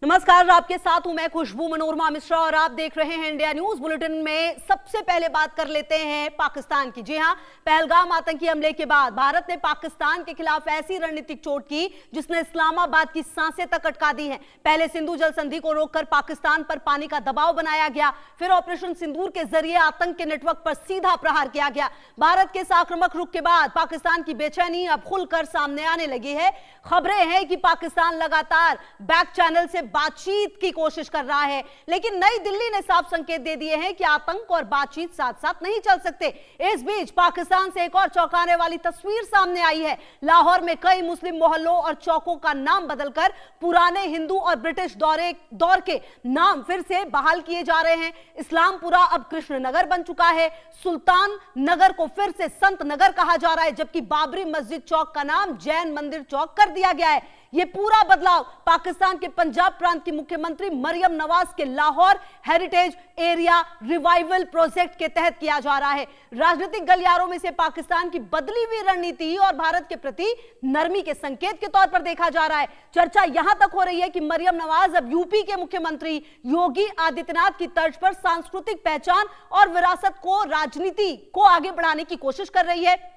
नमस्कार, आपके साथ हूं मैं खुशबू मनोरमा मिश्रा और आप देख रहे हैं इंडिया न्यूज बुलेटिन में। सबसे पहले बात कर लेते हैं पाकिस्तान की। जी हां, पहलगाम आतंकी हमले के बाद भारत ने पाकिस्तान के खिलाफ ऐसी रणनीतिक चोट की जिसने इस्लामाबाद की सांसें तक अटका दी हैं। पहले सिंधु जल संधि को रोककर पाकिस्तान पर पानी का दबाव बनाया गया, फिर ऑपरेशन सिंदूर के जरिए आतंक के नेटवर्क पर सीधा प्रहार किया गया। भारत के इस आक्रामक रुख के बाद पाकिस्तान की बेचैनी अब खुलकर सामने आने लगी है। खबरें हैं कि पाकिस्तान लगातार बैक चैनल से बातचीत की कोशिश कर रहा है, लेकिन नई दिल्ली ने साफ संकेत दे दिए हैं कि आतंक और बातचीत साथ साथ नहीं चल सकते। इस बीच पाकिस्तान से एक और चौंकाने वाली तस्वीर सामने आई है। लाहौर में कई मुस्लिम मोहल्लों और चौकों का नाम बदलकर पुराने हिंदू और ब्रिटिश दौर के नाम फिर से बहाल किए जा रहे हैं। इस्लामपुरा अब कृष्ण नगर बन चुका है। सुल्तान नगर को फिर से संत नगर कहा जा रहा है, जबकि बाबरी मस्जिद चौक का नाम जैन मंदिर चौक कर दिया गया है। यह पूरा बदलाव पाकिस्तान के पंजाब प्रांत की मुख्यमंत्री मरियम नवाज के Lahore heritage area revival project के तहत किया जा रहा है। राजनीतिक गलियारों में से पाकिस्तान की बदली हुई रणनीति और भारत के प्रति नरमी के संकेत के तौर पर देखा जा रहा है। चर्चा यहां तक हो रही है कि मरियम नवाज अब यूपी के मुख्यमंत्री योगी आदित्यनाथ की तर्ज पर सांस्कृतिक पहचान और विरासत को राजनीति को आगे बढ़ाने की कोशिश कर रही है।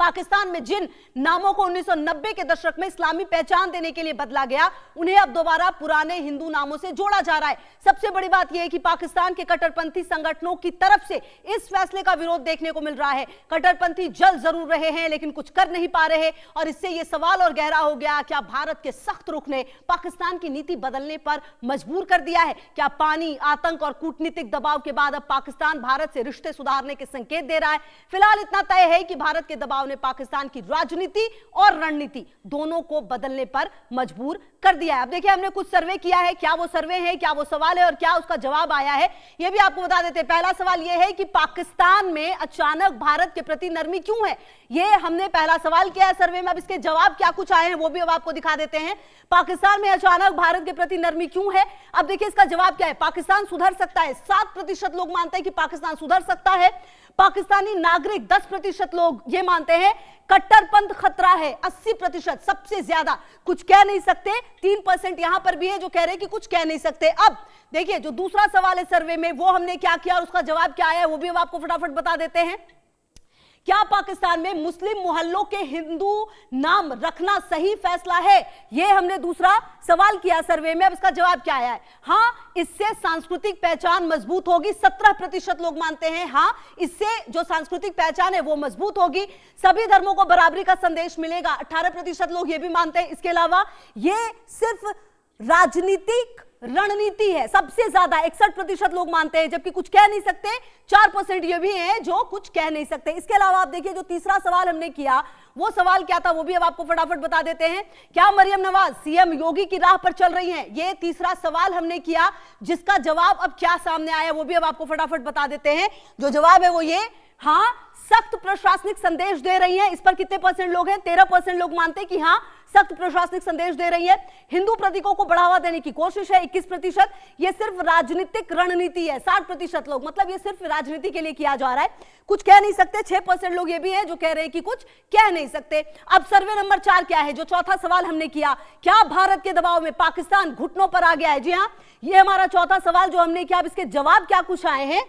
पाकिस्तान में जिन नामों को 1990 के दशक में इस्लामी पहचान देने के लिए बदला गया, उन्हें अब दोबारा पुराने हिंदू नामों से जोड़ा जा रहा है। सबसे बड़ी बात यह है कि पाकिस्तान के कट्टरपंथी संगठनों की तरफ से इस फैसले का विरोध देखने को मिल रहा है। कट्टरपंथी जल जरूर रहे हैं लेकिन कुछ कर नहीं पा रहे, और इससे यह सवाल और गहरा हो गया, क्या भारत के सख्त रुख ने पाकिस्तान की नीति बदलने पर मजबूर कर दिया है? क्या पानी, आतंक और कूटनीतिक दबाव के बाद अब पाकिस्तान भारत से रिश्ते सुधारने के संकेत दे रहा है? फिलहाल इतना तय है कि भारत के दबाव ने पाकिस्तान की राजनीति और रणनीति दोनों को बदलने पर मजबूर कर दिया है। अब देखिए, हमने कुछ सर्वे किया है। क्या वो सर्वे है, क्या वो सवाल है और क्या उसका जवाब आया है, यह भी आपको बता देते हैं। पहला सवाल यह है कि पाकिस्तान में अचानक भारत के प्रति नरमी क्यों है? यह हमने पहला सवाल किया है सर्वे में। अब इसके जवाब क्या कुछ आए हैं वो भी अब आपको दिखा देते हैं। पाकिस्तान में अचानक भारत के प्रति नरमी क्यों है? अब देखिए इसका जवाब क्या है। पाकिस्तान सुधर सकता है, 7% लोग मानते हैं कि पाकिस्तान सुधर सकता है। पाकिस्तानी नागरिक 10% लोग ये मानते हैं कट्टरपंथ खतरा है। 80% सबसे ज्यादा कुछ कह नहीं सकते। 3% यहां पर भी है जो कह रहे हैं कि कुछ कह नहीं सकते। अब देखिए, जो दूसरा सवाल है सर्वे में, वो हमने क्या किया और उसका जवाब क्या आया वो भी हम आपको फटाफट बता देते हैं। क्या पाकिस्तान में मुस्लिम मोहल्लों के हिंदू नाम रखना सही फैसला है? यह हमने दूसरा सवाल किया सर्वे में। अब इसका जवाब क्या आया है? हां, इससे सांस्कृतिक पहचान मजबूत होगी। 17% लोग मानते हैं हां, इससे जो सांस्कृतिक पहचान है वो मजबूत होगी। सभी धर्मों को बराबरी का संदेश मिलेगा। 18% लोग ये भी मानते हैं। इसके अलावा ये सिर्फ राजनीतिक रणनीति है। सबसे ज्यादा 61% लोग मानते हैं, जबकि कुछ कह नहीं सकते 4% ये भी हैं जो कुछ कह नहीं सकते। इसके अलावा आप देखिए, जो तीसरा सवाल हमने किया वो सवाल क्या था वो भी अब आपको फटाफट बता देते हैं। क्या मरियम नवाज सीएम योगी की राह पर चल रही हैं? ये तीसरा सवाल हमने किया, जिसका जवाब अब क्या सामने आया वो भी अब आपको फटाफट बता देते हैं। जो जवाब है वो ये, हां, सख्त प्रशासनिक संदेश दे रही है। इस पर कितने परसेंट लोग हैं? 13% लोग मानते हैं कि हां, सख्त प्रशासनिक संदेश दे रही है। हिंदू प्रतीकों को बढ़ावा देने की कोशिश है, 21%। यह सिर्फ राजनीतिक रणनीति है, 60% लोग, मतलब ये सिर्फ राजनीति के लिए किया जा रहा है, कुछ कह नहीं सकते। 6% लोग ये भी हैं जो कह रहे हैं कि कुछ कह नहीं सकते। अब सर्वे नंबर 4 क्या है? जो चौथा सवाल हमने किया, क्या भारत के दबाव में पाकिस्तान घुटनों पर आ गया है? जी हां, ये हमारा चौथा सवाल जो हमने किया। अब इसके जवाब क्या कुछ आए हैं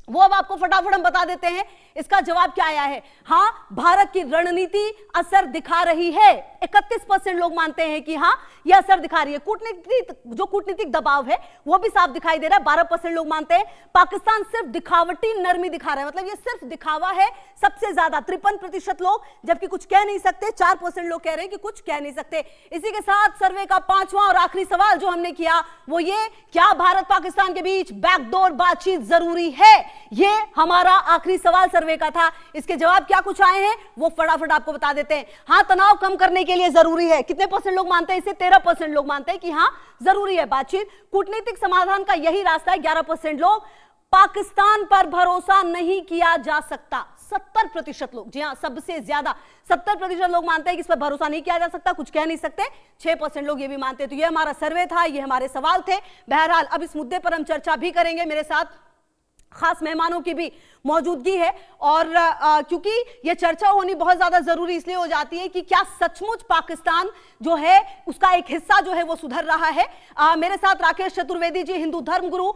वो अब आपको फटाफट हम बता देते हैं। इसका जवाब क्या आया है? हां, भारत की रणनीति असर दिखा रही है। 31% लोग मानते हैं कि हां, यह असर दिखा रही है। कूटनीतिक दबाव है वो भी साफ दिखाई दे रहा है। 12% लोग मानते हैं पाकिस्तान सिर्फ दिखावटी नरमी दिखा रहा है, मतलब यह सिर्फ दिखावा है। सबसे ज्यादा 53% लोग, जबकि कुछ कह नहीं सकते 4% लोग कह रहे हैं कि कुछ कह नहीं सकते। इसी के साथ सर्वे का 5वां और आखिरी सवाल जो हमने किया वो ये, क्या भारत पाकिस्तान के बीच बैकडोर बातचीत जरूरी है? ये हमारा आखिरी सवाल सर्वे का था। इसके जवाब क्या कुछ आए हैं वो फटाफट आपको बता देते हैं। हां, तनाव कम करने के लिए जरूरी है। कितने परसेंट लोग मानते हैं इसे? 13% लोग मानते हैं कि हां, जरूरी है बातचीत। कूटनीतिक समाधान का यही रास्ता है, 11% लोग। पाकिस्तान पर भरोसा नहीं किया जा सकता, 70% लोग, जी हां, सबसे ज्यादा 70% लोग मानते हैं कि इस पर भरोसा नहीं किया जा सकता, कुछ कह नहीं सकते। 6% लोग ये भी मानते हैं। तो ये हमारा सर्वे था, ये हमारे सवाल थे। बहरहाल अब इस मुद्दे पर हम चर्चा भी करेंगे। मेरे साथ खास मेहमानों की भी मौजूदगी है। और क्योंकि ये चर्चा होनी बहुत ज्यादा जरूरी इसलिए हो जाती है कि क्या सचमुच पाकिस्तान जो है उसका एक हिस्सा जो है वो सुधर रहा है। मेरे साथ राकेश चतुर्वेदी जी, हिंदू धर्म गुरु,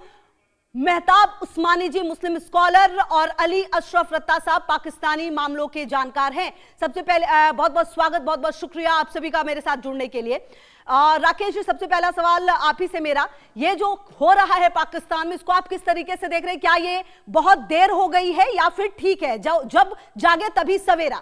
मेहताब उस्मानी जी, मुस्लिम स्कॉलर, और अली अशरफ रत्ता साहब, पाकिस्तानी मामलों के जानकार हैं। सबसे पहले बहुत बहुत स्वागत, बहुत बहुत शुक्रिया आप सभी का मेरे साथ जुड़ने के लिए। राकेश जी, सबसे पहला सवाल आप ही से मेरा, ये जो हो रहा है पाकिस्तान में, इसको आप किस तरीके से देख रहे हैं? क्या ये बहुत देर हो गई है या फिर ठीक है, जब जागे तभी सवेरा?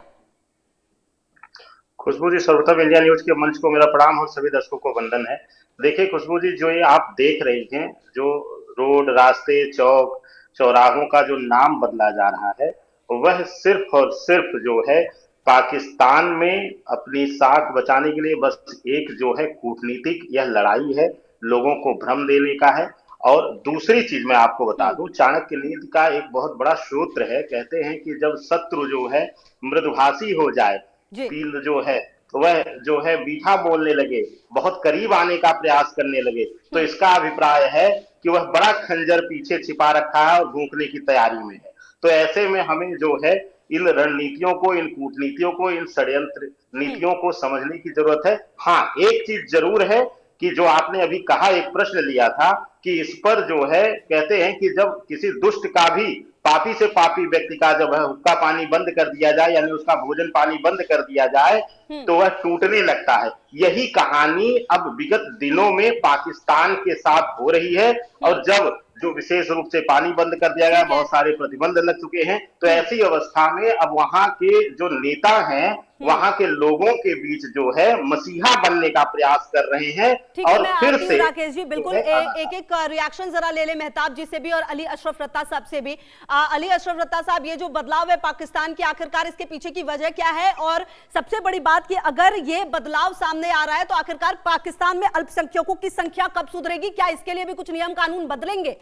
खुशबू जी, सर्वप्रथम इंडिया न्यूज के मंच को मेरा प्रणाम और सभी दर्शकों को वंदन है। देखिए खुशबू जी, जो ये आप देख रही हैं, जो रोड, रास्ते, चौक चौराहों का जो नाम बदला जा रहा है, वह सिर्फ और सिर्फ जो है पाकिस्तान में अपनी साख बचाने के लिए बस एक जो है कूटनीतिक यह लड़ाई है, लोगों को भ्रम देने का है। और दूसरी चीज मैं आपको बता दूं, चाणक्य नीति का एक बहुत बड़ा सूत्र है, कहते हैं कि जब शत्रु जो है मृदुभाषी हो जाए, पील जो है वह जो है मीठा बोलने लगे, बहुत करीब आने का प्रयास करने लगे, तो इसका अभिप्राय है कि वह बड़ा खंजर पीछे छिपा रखा है और भूखने की तैयारी में है। तो ऐसे में हमें जो है इन रणनीतियों को, इन कूटनीतियों को, इन षड्यंत्र नीतियों को समझने की जरूरत है। हाँ, एक चीज जरूर है कि जो आपने अभी कहा, एक प्रश्न लिया था कि इस पर जो है कहते हैं कि जब किसी दुष्ट का भी, पापी से पापी व्यक्ति का जब है हुक्का पानी बंद कर दिया जाए, यानी उसका भोजन पानी बंद कर दिया जाए, तो वह टूटने लगता है। यही कहानी अब विगत दिनों में पाकिस्तान के साथ हो रही है। और जब जो विशेष रूप से पानी बंद कर दिया गया, बहुत सारे प्रतिबंध लग चुके हैं, तो ऐसी अवस्था में अब वहां के जो नेता हैं, वहां के लोगों के बीच जो है मसीहा बनने का प्रयास कर रहे हैं। और फिर से राकेश जी, बिल्कुल एक एक रिएक्शन जरा ले ले मेहताब जी से भी और अली अशरफ रत्ता साहब से भी। अली अशरफ रत्ता साहब, ये जो बदलाव है पाकिस्तान के, आखिरकार इसके पीछे की वजह क्या है? और सबसे बड़ी बात कि अगर ये बदलाव सामने आ रहा है तो आखिरकार पाकिस्तान में अल्पसंख्यकों की संख्या कब सुधरेगी? क्या इसके लिए भी कुछ नियम कानून बदलेंगे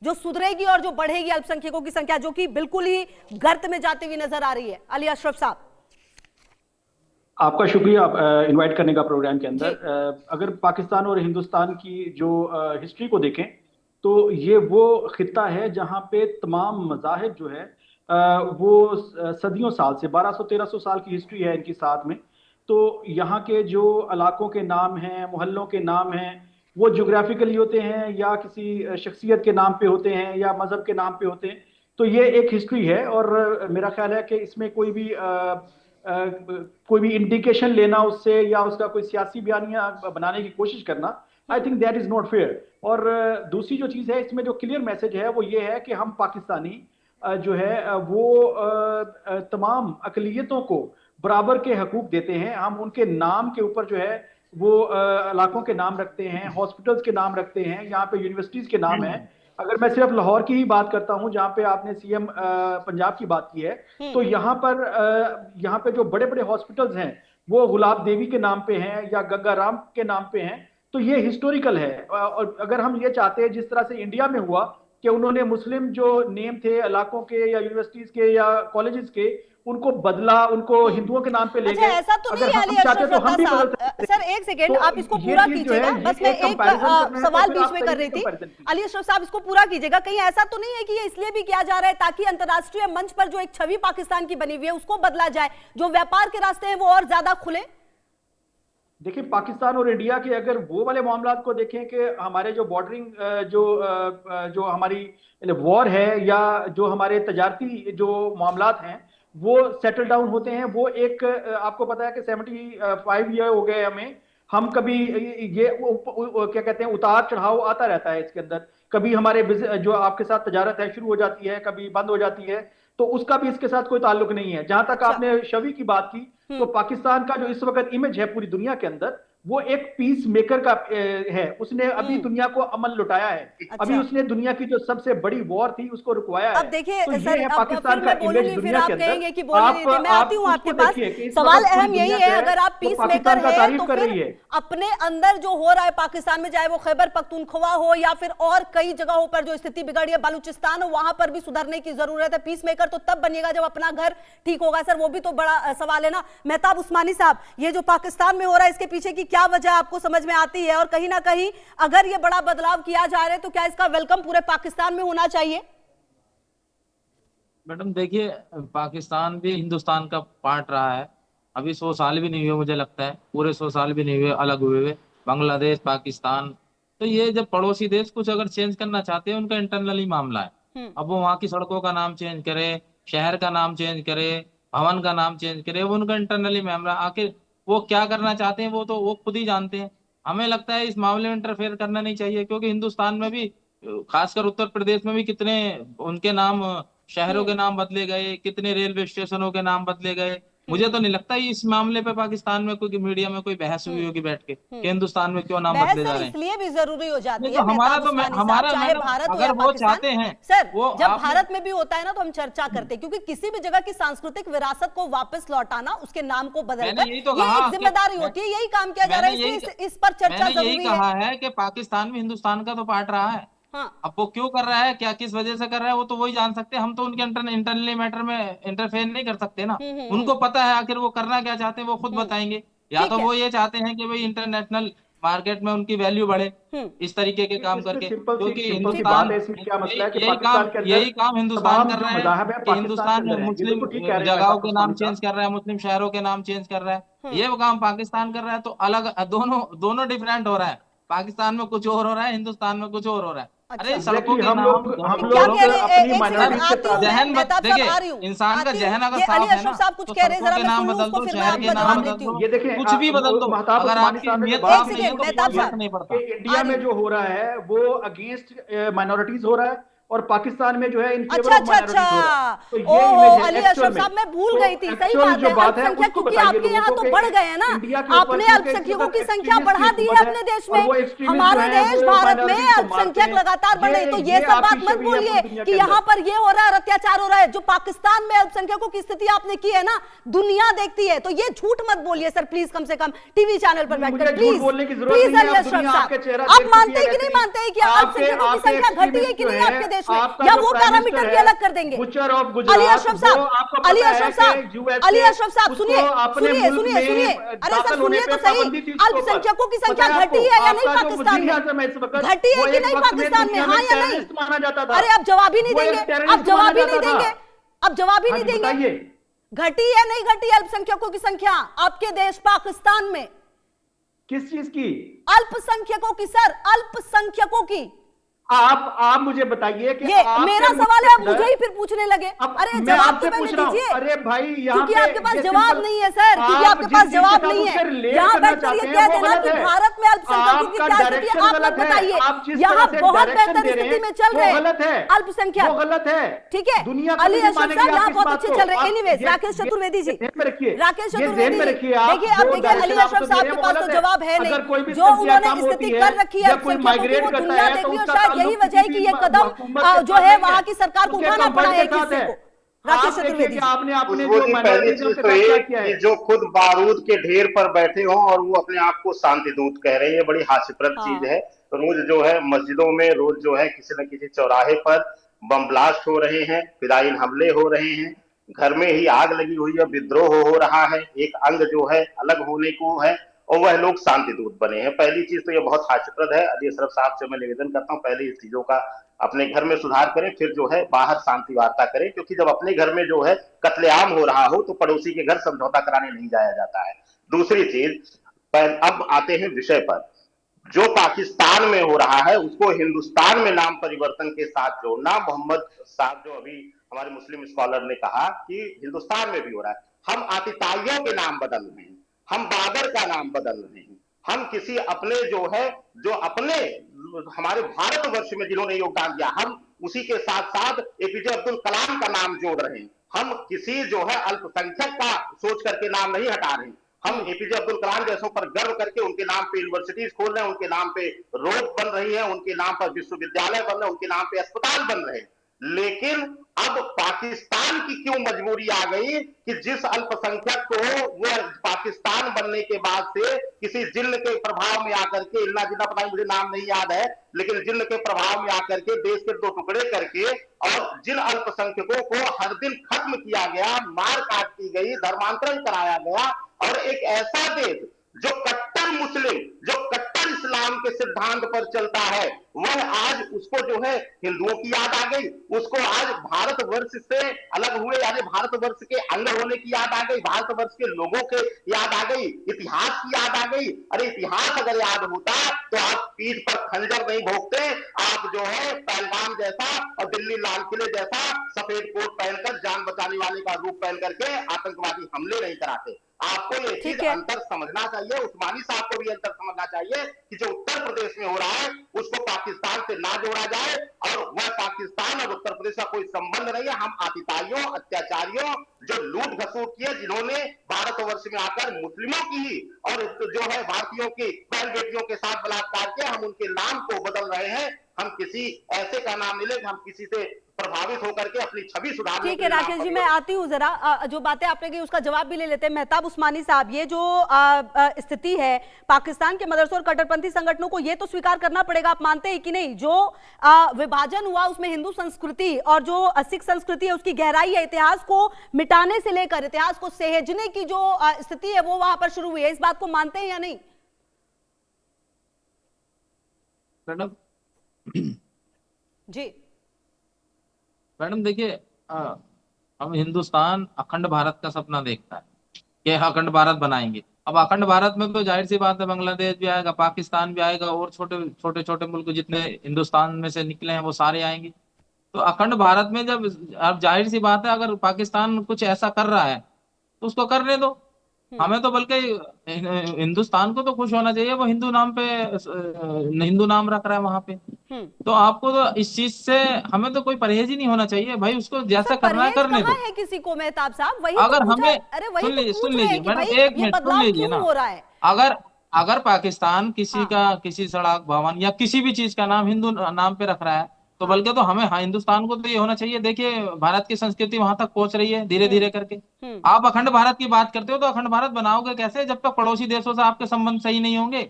जो सुधरेगी और जो बढ़ेगी अल्पसंख्यकों की संख्या, जो कि बिल्कुल ही गर्त में जाती हुई नजर आ रही है? अली अशरफ साहब, आपका शुक्रिया इनवाइट करने का प्रोग्राम के अंदर। अगर पाकिस्तान और हिंदुस्तान की जो हिस्ट्री को देखें तो ये वो खित्ता है जहाँ पे तमाम मज़ाहिब जो है वो सदियों साल से 1200-1300 साल की हिस्ट्री है इनकी साथ में। तो यहाँ के जो इलाकों के नाम हैं, मोहल्लों के नाम हैं, वो जोग्राफिकली होते हैं या किसी शख्सियत के नाम पे होते हैं या मज़हब के नाम पे होते हैं। तो ये एक हिस्ट्री है और मेरा ख्याल है कि इसमें कोई भी इंडिकेशन लेना उससे या उसका कोई सियासी बयानिया बनाने की कोशिश करना, I think that is not fair. और दूसरी जो चीज़ है, इसमें जो क्लियर मैसेज है वो ये है कि हम पाकिस्तानी जो है वो तमाम अकलियतों को बराबर के हकूक देते हैं। हम उनके नाम के ऊपर जो है वो इलाकों के नाम रखते हैं, हॉस्पिटल्स के नाम रखते हैं, यहाँ पे यूनिवर्सिटीज़ के नाम हैं। अगर मैं सिर्फ लाहौर की ही बात करता हूं, जहां पे आपने सीएम पंजाब की बात की है, तो यहाँ पे जो बड़े बड़े हॉस्पिटल्स हैं वो गुलाब देवी के नाम पे हैं या गंगा राम के नाम पे हैं। तो ये हिस्टोरिकल है। और अगर हम ये चाहते हैं जिस तरह से इंडिया में हुआ कि उन्होंने मुस्लिम जो नेम थे इलाकों के या यूनिवर्सिटीज के या कॉलेजेस के, उनको बदला, उनको हिंदुओं के नाम पे ले गए। ऐसा तो नहीं है अली अशरफ रत्ता साहब। सर एक सेकेंड, आप इसको पूरा कीजिएगा, बस मैं एक सवाल बीच में कर रही थी। अली अशरफ साहब, इसको पूरा कीजिएगा। कहीं ऐसा तो नहीं है कि ये इसलिए भी किया जा रहा है ताकि अंतर्राष्ट्रीय मंच पर जो एक छवि पाकिस्तान की बनी हुई है उसको बदला जाए, जो व्यापार के रास्ते हैं वो और ज्यादा खुले? देखिए, पाकिस्तान और इंडिया के अगर वो वाले मामलात को देखें कि हमारे जो बॉर्डरिंग जो हमारी वॉर है या जो हमारे तजारती जो मामलात हैं वो सेटल डाउन होते हैं, वो एक आपको पता है कि 75 ईयर हो गए हमें। हम कभी ये क्या कहते हैं, उतार चढ़ाव आता रहता है इसके अंदर। कभी हमारे जो आपके साथ तजारत है शुरू हो जाती है, कभी बंद हो जाती है, तो उसका भी इसके साथ कोई ताल्लुक नहीं है। जहां तक आपने शवी की बात की, तो पाकिस्तान का जो इस वक्त इमेज है पूरी दुनिया के अंदर, वो एक पीस मेकर का है। उसने अभी दुनिया को अमन लुटाया है। अभी उसने दुनिया की जो सबसे बड़ी वॉर थी उसको रुकवाया है। अब देखिए तो सर, ये है पाकिस्तान का इमेज दुनिया के अंदर। कहेंगे कि मैं आती हूं आपके पास। सवाल अहम यही है, अगर आप पीस मेकर है तो फिर अपने अंदर जो हो रहा है पाकिस्तान में, चाहे वो खैबर पख्तूनख्वा हो या फिर और कई जगहों पर जो स्थिति बिगड़ी है, बलूचिस्तान हो, वहां पर भी सुधरने की जरूरत है। पीस मेकर तो तब बनिएगा जब अपना घर ठीक होगा। सर वो भी तो बड़ा सवाल है ना। मेहताब उस्मानी साहब, ये जो पाकिस्तान में हो रहा है इसके पीछे की क्या वजह आपको समझ में आती है? और कहीं ना कहीं अगर ये बड़ा बदलाव किया जा रहा है तो क्या इसका वेलकम पूरे पाकिस्तान में होना चाहिए? मैडम देखिए, पाकिस्तान भी हिंदुस्तान का पार्ट रहा है। अभी 100 साल भी नहीं हुए, मुझे लगता है पूरे 100 साल भी नहीं हुए अलग हुए हुए, बांग्लादेश पाकिस्तान। तो ये जब पड़ोसी देश कुछ अगर चेंज करना चाहते हैं, उनका इंटरनली मामला है। अब वो वहाँ की सड़कों का नाम चेंज करे, शहर का नाम चेंज करे, भवन का नाम चेंज करे, वो उनका इंटरनली मामला। आखिर वो क्या करना चाहते हैं वो तो वो खुद ही जानते हैं। हमें लगता है इस मामले में इंटरफेयर करना नहीं चाहिए, क्योंकि हिंदुस्तान में भी, खासकर उत्तर प्रदेश में भी, कितने उनके नाम, शहरों के नाम बदले गए, कितने रेलवे स्टेशनों के नाम बदले गए। मुझे तो नहीं लगता इस मामले पे पाकिस्तान में कोई मीडिया में कोई बहस हुई होगी बैठ के कि हिंदुस्तान में क्यों नाम बहस बदले जा सर रहे हैं। इसलिए भी जरूरी हो जाती नहीं है तो हमारा मेहताब तो उस्मानी हमारा साहब, चाहे मैडम, भारत हो अगर या वो पाकिस्तान। चाहते हैं सर वो जब आपने- भारत में भी होता है ना तो हम चर्चा करते हैं, क्योंकि किसी भी जगह की सांस्कृतिक विरासत को वापस लौटाना, उसके नाम को मैंने बदलकर, यही तो ये कहा एक कि जिम्मेदारी होती है। यही काम किया जा रहा है, मैंने इसलिए इस पर चर्चा मैंने यही जरूरी है। कहा है कि पाकिस्तान भी हिंदुस्तान का तो पार्ट रहा है। हाँ, अब वो क्यों कर रहा है, क्या किस वजह से कर रहा है, वो तो वही जान सकते हैं। हम तो उनके इंटरनली मैटर में इंटरफेयर नहीं कर सकते ना। उनको पता है आखिर वो करना क्या चाहते हैं, वो खुद बताएंगे। या ठीक तो है। वो ये चाहते हैं कि भाई इंटरनेशनल मार्केट में उनकी वैल्यू बढ़े इस तरीके के काम इसमें करके, सिंपल क्योंकि सी हिंदुस्तान, बात है। इसमें क्या मसला है कि यही काम पाकिस्तान के यही अंदर काम हिंदुस्तान तमाम कर जो रहा है मज़ाहब है कि पाकिस्तान के हिंदुस्तान अंदर में है। ये मुस्लिम बिल्कुल ठीक कह रहे हैं जगहों मेहताब के नाम उस्मानी चेंज साहब। कर रहा है, मुस्लिम शहरों के नाम चेंज कर रहा है। ये वो काम पाकिस्तान कर रहा है, तो अलग दोनों दोनों डिफरेंट हो रहा है। पाकिस्तान में कुछ और हो रहा है, हिंदुस्तान में कुछ और हो रहा है। अरे सड़कों के हम नाम, लोग क्या लोग कह रहे हैं? अपनी एक माइनॉरिटी सेकंड, के आती हूँ साथ मैं, जहन मेहताब साहब देखिए, आ रही हूँ, इंसान का आती हूँ। जहन अगर ये साफ अली है अशरफ ना, साहब कुछ तो कह रहे हैं, सड़कों जरा के मैं नाम सुन लूँ बदल उसको, दो, फिर मैं शहर के आपका नाम जवाब बदल लेती दो, हूँ। ये देखें कुछ भी बदल दो। महताब अगर उस्मानी आपकी साहब ने जो नीयत बात साफ की नहीं है एक तो सेकंड, कोई मेहताब फर्क साहब, नहीं पड़ता। कि इंडिया में जो हो रहा है वो अगेंस्ट माइनॉरिटीज हो रहा है और पाकिस्तान में जो है इन फेवर अच्छा ऑफ अच्छा माइनॉरिटीज हो रहा है। अच्छा, तो ये ओहो इमेज है अली एक्चुअल अशरफ में। साहब, मैं भूल तो गई थी। सही एक्चुअल बात जो है, बात है अल्पसंख्यक उसको क्योंकि बताइए आपके लोगों यहाँ को तो कि बढ़ गए हैं ना, इंडिया के ऊपर आपने क्योंकि अल्पसंख्यकों की एक संख्या extremist बढ़ा दी है हुकूमत अपने देश और में। वो extremist हमारे जो है देश वो भारत में minorities को अल्पसंख्यक मारते हैं। लगातार बढ़ रहे हैं, तो ये सब आपकी बात मत छवि है बोलिए पूरी दुनिया कि के यहाँ अंदर। पर ये हो रहा है, अत्याचार हो रहा है। जो पाकिस्तान में अल्पसंख्यकों की स्थिति आपने की है ना, दुनिया देखती है, तो ये झूठ मत बोलिए सर प्लीज, कम से कम टीवी चैनल पर मुझे बैठकर झूठ प्लीज बोलने की जरूरत प्लीज। नहीं है, अली अब दुनिया अशरफ आपके चेहरा साहब, आप देख चुकी मानते है हैं कि नहीं वैसे मानते हैं कि आपके- अल्पसंख्यकों की आपके संख्या घटी है extremist कि जो नहीं है, आपके देश में, आपका या जो वो प्राइम पैरामीटर मिनिस्टर भी है, अलग कर देंगे? बुचर ऑफ अली गुजरात, अशरफ वो साहब, आपको अली पता है अशरफ कि साहब, यूएस अली से अशरफ साहब उसको सुनिए अपने सुनिए मुल्क सुनिए में सुनिए, अरे सर दाखिल होने सुनिए पे तो सही, पाबंदी थी उसके ऊपर। अल्पसंख्यकों की संख्या पता है घटी आपको? है या नहीं आपका जो पाकिस्तान वजीर में? आज़म है इस वक्त, घटी है वो कि एक नहीं वक्त पाकिस्तान में, दुनिया हाँ या नहीं? टेररिस्ट माना जाता था। अरे अब जवाब ही नहीं वो एक देंगे, टेररिस्ट अब जवाब ही माना नहीं जाता देंगे, था। अब जवाब ही हाँ नहीं जी, देंगे। बताइए घटी है नहीं घटी अल्पसंख्यकों की संख्या आपके देश पाकिस्तान में? किस चीज की? अल्पसंख्यकों की सर, अल्पसंख्यकों की। आप मुझे बताइए कि ये आपके मेरा मुल्क सवाल के है, आप अंदर- मुझे ही फिर पूछने लगे। अब अरे मैं जवाब आपसे तो पहले पूछ रहा हूं। दीजिए, अरे भाई यहाँ क्योंकि पे आपके पास ये जवाब सिंपल- नहीं है सर, क्योंकि आप आपके जिस पास चीज के जवाब साथ नहीं उससे है। relate यहाँ करना बैठकर ये चाहते कह हैं, वो देना गलत कि है। भारत में अल्पसंख्यकों की आपका क्या स्थिति है, डायरेक्शन आप मत गलत है। बताइए। आप जिस यहाँ तरह से बहुत डायरेक्शन बेहतर दे रहे स्थिति हैं, में चल वो रहे गलत है, हैं अल्पसंख्यक, वो गलत है। ठीक है? दुनिया अली कभी अशरफ मानेगी साहब यहाँ आपकी इस बहुत बात अच्छे को। चल रहे हैं। आप एनीवेज ये- राकेश ये चतुर्वेदी जी, ध्यान में रखिए, राकेश ये चतुर्वेदी ध्यान में जी, रखिए आप, देखिए आप जो देखिए अली डायरेक्शन अशरफ आपको साहब दे के रहे हैं, पास वो तो गलत है। जवाब है अगर कोई नहीं। भी जो संख्या उन्होंने कम होती स्थिति है कर रखी है या कोई अल्पसंख्यकों की, माइग्रेट वो करता दुनिया है देख तो रही है, उसका शायद ताल्लुक यही वजह है कि किसी ये कदम हुकूमत के जो साथ है नहीं वहां की सरकार को उसके उठाना पड़ा कंफर्ट है के एक साथ हिस्से है। को। राकेश आप देखिए चतुर्वेदी कि जी, आपने अपने खुशबू जो जी, पहली माइनॉरिटीज चीज के तो साथ ये क्या किया कि है। जो खुद बारूद के ढेर पर बैठे हों और वो अपने आप को शांति दूत कह रहे हैं, ये बड़ी हास्यप्रद हाँ। चीज है। रोज जो है मस्जिदों में, रोज जो है किसी न किसी चौराहे पर बम ब्लास्ट हो रहे हैं, फिदायिन हमले हो रहे हैं, घर में ही आग लगी हुई है, विद्रोह हो रहा है, एक अंग जो है अलग होने को है, और वह लोग शांति दूत बने हैं। पहली चीज तो ये बहुत हास्यप्रद है। अली अशरफ साहब से मैं निवेदन करता हूँ, पहले इस चीजों का अपने घर में सुधार करें, फिर जो है बाहर शांति वार्ता करें, क्योंकि जब अपने घर में जो है कत्लेआम हो रहा हो तो पड़ोसी के घर समझौता कराने नहीं जाया जाता है। दूसरी चीज, अब आते हैं विषय पर। जो पाकिस्तान में हो रहा है उसको हिंदुस्तान में नाम परिवर्तन के साथ जोड़ना, मोहम्मद साहब जो अभी हमारे मुस्लिम स्कॉलर ने कहा कि हिंदुस्तान में भी हो रहा है, हम आतिताइयों के नाम बदल रहे हैं, हम बाबर का नाम बदल रहे हैं, हम किसी अपने जो है, जो अपने हमारे भारतवर्ष में जिन्होंने योगदान दिया, हम उसी के साथ साथ एपीजे अब्दुल कलाम का नाम जोड़ रहे हैं। हम किसी जो है अल्पसंख्यक का सोच करके नाम नहीं हटा रहे हैं। हम एपीजे अब्दुल कलाम जैसों पर गर्व करके उनके नाम पे यूनिवर्सिटीज खोल रहे हैं, उनके नाम पे रोड बन रही है, उनके नाम पर विश्वविद्यालय बन रहे हैं, उनके नाम पे अस्पताल बन रहे हैं। लेकिन अब पाकिस्तान की क्यों मजबूरी आ गई कि जिस अल्पसंख्यक को वो पाकिस्तान बनने के बाद से किसी जिन्न के प्रभाव में आकर के, इल्ला जिन्ना पता नहीं, मुझे नाम नहीं याद है, लेकिन जिन्न के प्रभाव में आकर के देश के दो टुकड़े करके और जिन अल्पसंख्यकों को हर दिन खत्म किया गया, मार काट की गई, धर्मांतरण कराया गया, और एक ऐसा देश जो कट्टर कट्टर मुस्लिम जो कट्टर इस्लाम के सिद्धांत पर चलता है, वह आज उसको जो है हिंदुओं की याद आ गई, उसको आज भारतवर्ष से अलग हुए यानी भारतवर्ष के अंग होने की याद आ गई, भारतवर्ष के लोगों के याद आ गई, इतिहास की याद आ गई। अरे इतिहास अगर याद होता तो आप पीठ पर खंजर नहीं भोगते, आप जो है पहलगाम जैसा और दिल्ली लाल किले जैसा सफेद कोट पहनकर जान बचाने वाले का रूप पहन करके आतंकवादी हमले नहीं कराते। आपको ये चीज अंतर समझना चाहिए, उस्मानी साहब को भी अंतर समझना चाहिए कि जो उत्तर प्रदेश में हो रहा है उसको पाकिस्तान से ना जोड़ा जाए, और वह पाकिस्तान और उत्तर प्रदेश का कोई संबंध नहीं है। हम आतिताइयों, अत्याचारियों, जो लूट घसूट किए, जिन्होंने भारतवर्ष में आकर मुस्लिमों की ही और जो है भारतीयों की बहन बेटियों के साथ बलात्कार किया, हम उनके नाम को बदल रहे हैं। हम किसी ऐसे का नाम नहीं लेंगे, हम किसी से प्रभावित होकर के अपनी छवि सुधारने। ठीक है राकेश जी, मैं आती हूँ जरा, जो बातें आपने की उसका जवाब भी ले लेते हैं। मेहताब उस्मानी साहब, ये जो स्थिति है पाकिस्तान के मदरसों और कट्टरपंथी संगठनों को, ये तो स्वीकार करना पड़ेगा, आप मानते हैं कि नहीं, जो विभाजन हुआ उसमें हिंदू संस्कृति और जो सिख संस्कृति है उसकी गहराई है, इतिहास को मिटाने से लेकर इतिहास को सहेजने की जो स्थिति है वो वहां पर शुरू हुई है, इस बात को मानते हैं या नहीं? मैडम जी मैडम देखिए, हम हिंदुस्तान अखंड भारत का सपना देखता है कि अखंड भारत बनाएंगे। अब अखंड भारत में तो जाहिर सी बात है बांग्लादेश भी आएगा, पाकिस्तान भी आएगा, और छोटे छोटे मुल्क जितने हिंदुस्तान में से निकले हैं वो सारे आएंगे। तो अखंड भारत में जब, अब जाहिर सी बात है अगर पाकिस्तान कुछ ऐसा कर रहा है तो उसको करने दो। हमें तो बल्कि हिंदुस्तान को तो खुश होना चाहिए, वो हिंदू नाम पे हिंदू नाम रख रहा है वहां पे। तो आपको तो इस चीज से हमें तो कोई परहेज ही नहीं होना चाहिए भाई, उसको जैसा करना है करने दो। है किसी को मेहताब साहब, वही अगर तो हमें सुन लीजिए मैडम, एक मिनट सुन लीजिए ना, अगर पाकिस्तान किसी का किसी सड़क भवन या किसी भी चीज का नाम हिंदू नाम पे रख रहा है तो बल्कि तो हमें हिंदुस्तान को तो ये होना चाहिए। देखिए भारत की संस्कृति वहां तक पहुंच रही है धीरे धीरे करके। आप अखंड भारत की बात करते हो तो अखंड भारत बनाओगे कैसे जब तक पड़ोसी देशों से आपके संबंध सही नहीं होंगे?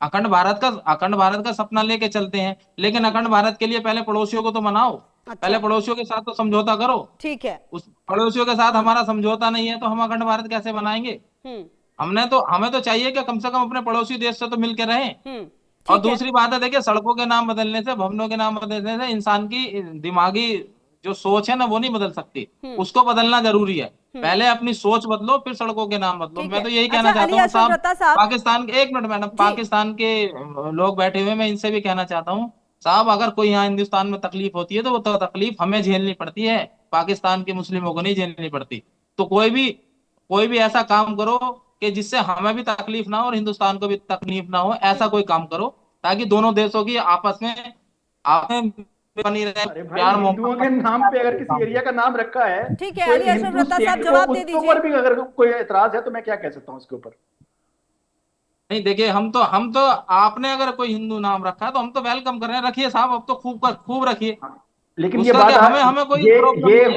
अखंड भारत का सपना लेके चलते हैं, लेकिन अखंड भारत के लिए पहले पड़ोसियों को तो मनाओ। अच्छा। पहले पड़ोसियों के साथ तो समझौता करो। ठीक है, उस पड़ोसियों के साथ हमारा समझौता नहीं है तो हम अखंड भारत कैसे बनाएंगे? हमें तो चाहिए कि कम से कम अपने पड़ोसी देश से तो मिलकर रहें। और दूसरी बात है, देखिए सड़कों के नाम बदलने से, भवनों के नाम बदलने से इंसान की दिमागी जो सोच है ना वो नहीं बदल सकती, उसको बदलना जरूरी है। पहले अपनी सोच बदलो फिर सड़कों के नाम बदलो। मैं तो यही कहना चाहता हूँ साहब, पाकिस्तान के, एक मिनट मैडम, पाकिस्तान के लोग बैठे हुए, मैं इनसे भी कहना चाहता हूँ साहब, अगर कोई यहाँ हिंदुस्तान में तकलीफ होती है तो वो तो तकलीफ हमें झेलनी पड़ती है, पाकिस्तान के मुस्लिमों को नहीं झेलनी पड़ती। तो कोई भी ऐसा काम करो कि जिससे हमें भी तकलीफ ना हो और हिंदुस्तान को भी तकलीफ ना हो, ऐसा कोई काम करो ताकि दोनों देशों की आपस में बनी रहे प्यार मोहब्बत के नाम पे। अगर किसी एरिया का नाम रखा है, ठीक है, अली अशरफ रत्ता साहब जवाब दे दीजिए। ऊपर भी अगर कोई एतराज है तो मैं क्या कह सकता हूँ इसके ऊपर? नहीं देखिए, हम तो आपने अगर कोई हिंदू नाम रखा है तो हम तो वेलकम कर रहे हैं, रखिए साहब, अब तो खूब रखिए। लेकिन ये बात हमें कोई ये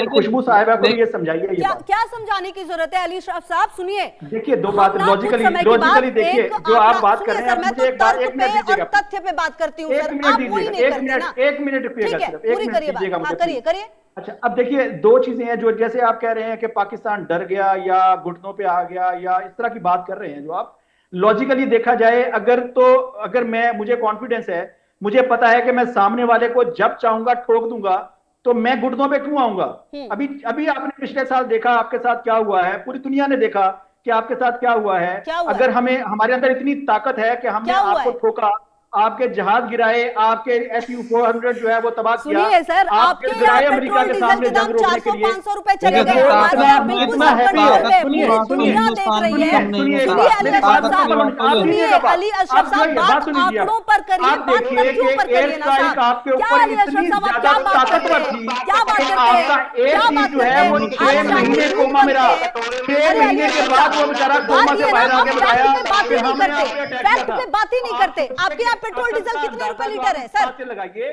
खुशबू साहिबा को ये समझाइए। क्या समझाने की जरूरत है? अली अशरफ साहब सुनिए, देखिए दो बात लॉजिकली देखिए, जो आप बात कर रहे हैं, मुझे एक मिनट दीजिएगा, तथ्य पे बात करती हूँ सर, आप वही नहीं करते ना। एक मिनट रुकिएगा, सिर्फ एक मिनट दीजिएगा मुझे, करिए। अच्छा, अब देखिए दो चीजें हैं जो, जैसे आप कह रहे हैं कि पाकिस्तान डर गया या घुटनों पे आ गया या इस तरह की बात कर रहे हैं, जो आप लॉजिकली देखा जाए अगर मुझे कॉन्फिडेंस है, मुझे पता है कि मैं सामने वाले को जब चाहूंगा ठोक दूंगा, तो मैं घुटनों पे क्यों आऊंगा? अभी आपने पिछले साल देखा आपके साथ क्या हुआ है, पूरी दुनिया ने देखा कि आपके साथ क्या हुआ है। अगर हमारे अंदर इतनी ताकत है कि हमने आपको ठोका, आपके जहाज गिराए, आपके SU-400 जो है वो तबाह किया, सर, आपके गिराए अमेरिका के सामने जंग रोकने के लिए, 400-500 रुपए चले गए। अली अशरफ साहब बात आंकड़ों पर करिए, बात तथ्यों पर करिए ना साहब। क्या अली अशरफ साहब क्या बात करते हैं? क्या बात करते हैं? 6 महीने कोमा में रहा, 6 महीने के बाद वो बेचारा कोमा से बाहर आके बताया कि हमने फैक्ट पे बात ही नहीं करते। आपके यहाँ पेट्रोल डीजल कितने रुपए लीटर है सर?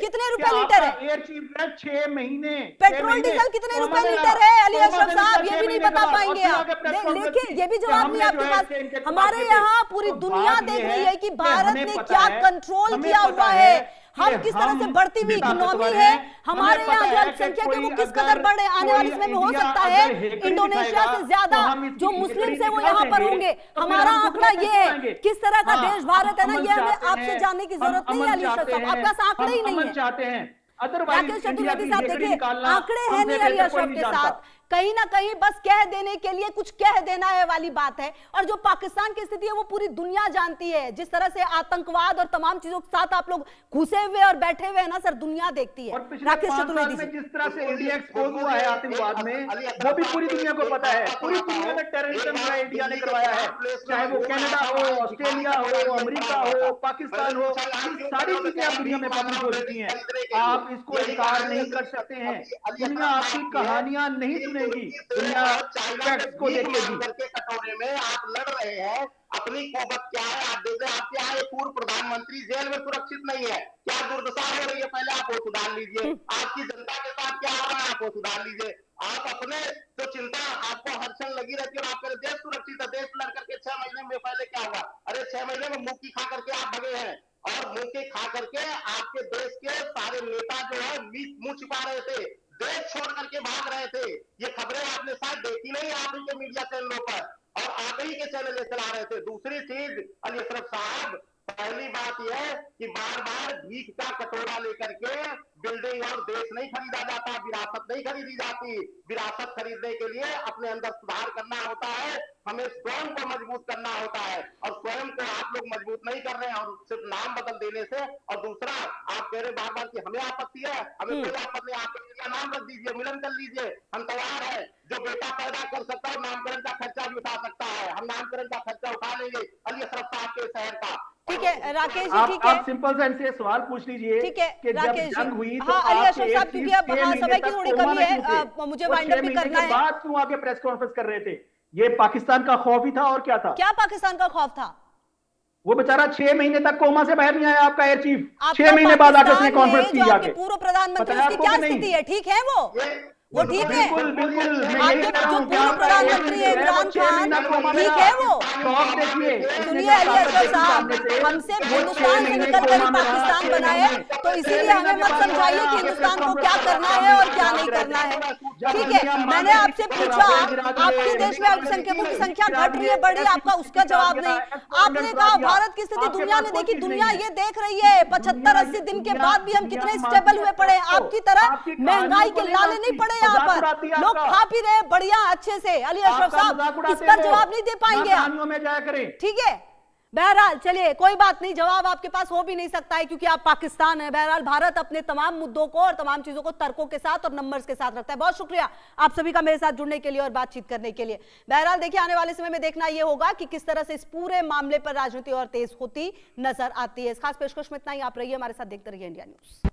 कितने रुपए लीटर है? एयर चीफ है 6 महीने पेट्रोल डीजल कितने रुपए लीटर है? अली अशरफ साहब ये भी नहीं बता पाएंगे आप, लेकिन ये भी जवाब नहीं आपके पास। हमारे यहाँ पूरी दुनिया देख रही है कि भारत ने क्या कंट्रोल किया हुआ है, हम किस तरह से बढ़ती हुई इकोनॉमी है, हमारे यहाँ जो अल्पसंख्यक है वो किस कदर बढ़े, आने वाले समय में हो सकता है इंडोनेशिया से ज्यादा जो मुस्लिम है वो यहाँ पर होंगे। हमारा आंकड़ा ये है, किस तरह का देश भारत है ना, ये हमें आपसे जानने की जरूरत नहीं है अली अशरफ साहब, आपके पास आंकड़े ही नहीं है। राकेश चतुर्वेदी साहब देखिए, आंकड़े हैं नहीं अली अशरफ के साथ, कहीं ना कहीं बस कह देने के लिए कुछ कह देना है वाली बात है। और जो पाकिस्तान की स्थिति है वो पूरी दुनिया जानती है, जिस तरह से आतंकवाद और तमाम चीजों के साथ आप लोग घुसे हुए और बैठे हुए हैं ना सर, दुनिया देखती है। राकेश चतुर्वेदी में जिस तरह से इंडिया एक्सपोज हुआ है आतंकवाद में, वो भी पूरी दुनिया को पता है। पूरी दुनिया में टेररिज्म जो है इंडिया ने करवाया है, चाहे वो कनाडा हो, ऑस्ट्रेलिया हो, अमेरिका हो, पाकिस्तान हो, सारी चीजें अब दुनिया में पब्लिश हो चुकी हैं। आप इसको इनकार नहीं कर सकते हैं। दुनिया आपकी कहानियां नहीं सुनेगी, दुनिया फैक्ट्स को देखेगी। करके कटोरे में आप लड़ रहे हैं, अपनी कोबत क्या है आप देख रहे हैं। आपके यहाँ एक पूर्व प्रधानमंत्री जेल में सुरक्षित नहीं है, क्या दुर्दशा हो रही है, पहले आप वो सुधार लीजिए। आपकी जनता के साथ क्या हो रहा है, आप वो सुधार लीजिए। आप अपने जो चिंता आपको हर क्षण लगी रहती है और आप कह रहे देश सुरक्षित है, देश लड़ करके 6 महीने में पहले क्या हुआ, अरे 6 महीने में मुंह की खा करके आप भगे हैं, और मुंह की खा करके आपके देश के सारे नेता जो है मुंह छिपा रहे थे, देश छोड़ करके भाग रहे थे। ये खबरें आपने शायद देखी नहीं आप ही के मीडिया चैनलों पर, और आप ही के चैनल चला रहे थे। दूसरी चीज अली अशरफ साहब, पहली बात यह कि बार बार भीख का कटोरा लेकर के बिल्डिंग और देश नहीं खरीदा जाता, विरासत नहीं खरीदी जाती। विरासत खरीदने के लिए अपने अंदर सुधार करना होता है, हमें स्वयं को मजबूत करना होता है, और स्वयं को आप लोग मजबूत नहीं कर रहे हैं, और सिर्फ नाम बदल देने से। और दूसरा, आप कह रहे बार बार कि हमें आपत्ति है, हमें कोई आपत्ति नहीं, आप मेरा नाम रख दीजिए, मिलन कर लीजिए, हम तैयार है। जो बेटा पैदा कर सकता है नामकरण का खर्चा भी उठा सकता है, हम नामकरण का खर्चा उठा लेंगे अली अशरफ साहब के शहर का। ठीक है राकेश जी, ठीक है, आप सिंपल से सवाल पूछ लीजिए। ठीक है कि जब राकेश जंग जी, हुई हाँ तो अली आप अशरफ साहब, क्योंकि अब हाँ समय की थोड़ी कमी है, मुझे वाइंड अप भी करना है। बात क्यों आगे प्रेस कॉन्फ्रेंस कर रहे थे? ये पाकिस्तान का खौफ ही था और क्या था? क्या पाकिस्तान का खौफ था? वो बेचारा 6 महीने तक कोमा से बाहर नहीं आया, आपका एयर चीफ 6 महीने बाद आकर उसने कॉन्फ्रेंस की जाके। पूर्व प्रधानमंत्री, उसकी क्या स्थिति है, ठीक है वो ठीक है? बिल्कुल बिल्कुल, आपके जो पूर्व प्रधानमंत्री है इमरान खान, ठीक है वो? सुनिए अली अशरफ साहब, हमसे हिंदुस्तान से निकलकर ही पाकिस्तान बना है, तो इसीलिए हमें मत समझाइए कि हिंदुस्तान को क्या करना है और क्या नहीं करना है। ठीक है, मैंने आपसे पूछा आपके देश में अल्पसंख्यकों की संख्या घट रही है, बढ़ी, आपका उसका जवाब नहीं। आपने कहा भारत की स्थिति दुनिया ने देखी, दुनिया ये देख रही है 75-80 दिन के बाद भी हम कितने स्टेबल हुए पड़े। आपकी तरह महंगाई के लाले नहीं पड़े, यहाँ पर लोग खा पी रहे बढ़िया अच्छे से। अली अशरफ साहब इस पर जवाब नहीं दे पाएंगे आप, ठीक है? बहरहाल चलिए कोई बात नहीं, जवाब आपके पास हो भी नहीं सकता है क्योंकि आप पाकिस्तान है। बहरहाल भारत अपने तमाम मुद्दों को और तमाम चीजों को तर्कों के साथ और नंबर्स के साथ रखता है। बहुत शुक्रिया आप सभी का मेरे साथ जुड़ने के लिए और बातचीत करने के लिए। बहरहाल देखिए आने वाले समय में देखना यह होगा कि किस तरह से इस पूरे मामले पर राजनीति और तेज होती नजर आती है। इस खास पेशकश में इतना ही, आप रहिए हमारे साथ, देखते रहिए इंडिया न्यूज।